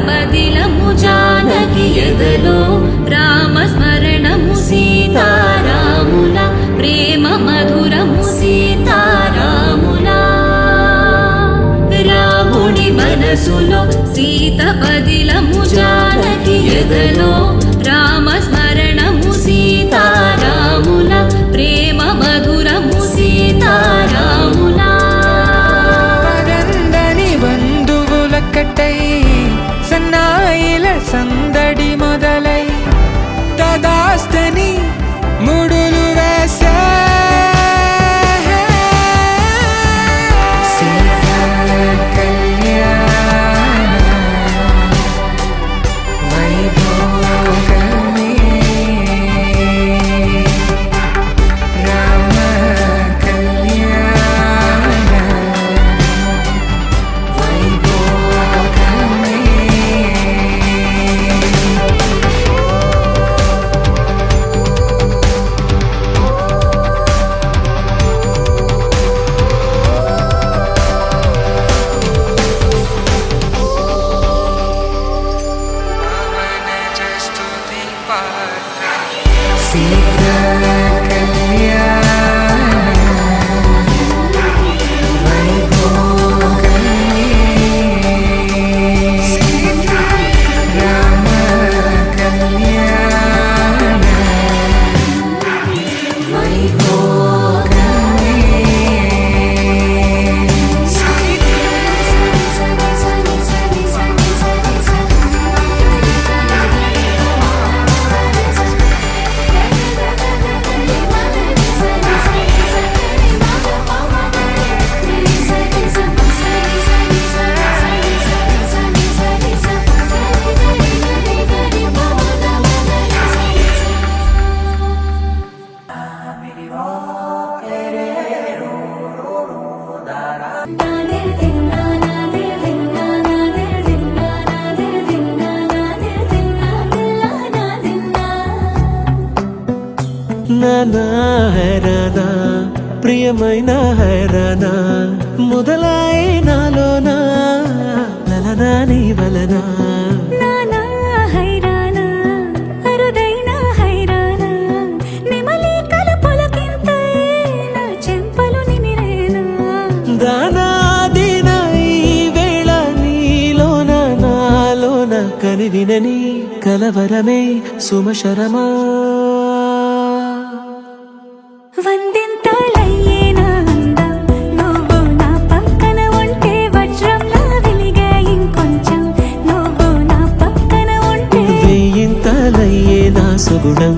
బదిలము జానకి ఎదలో రామస్మరణము సీతారాముల ప్రేమ మధురము సీతారాముల రాముడి మనసులో సీత బదిలము జానకి ఎదలో రామస్మరణము సీతారాముల ప్రేమ మధురము సీతారాముల పరందని బంధువులకటై సన్నాయిల సందడి మొదలై తదాస్తని ముడులు వేసే నానా హైరానా ప్రియమైన హైరానా మొదలాయి నాలోనా లలనా నీ వలనా నానా హైరానా అరుదైన హైరానా నిమలి కలుపులకింతై నా చెంపలు నిమిరేనా దానాదిన ఈ వేళ నీలోన నాలోన కనివినని కలవరమే సుమశరమా వందింతలయ్యేనా అందం నువ్వు నా పక్కన ఉంటే వజ్రంలా వెలిగే ఇంకొంచెం నువ్వు నా పక్కన ఉంటే వేయింతలయ్యే నా సుగుణం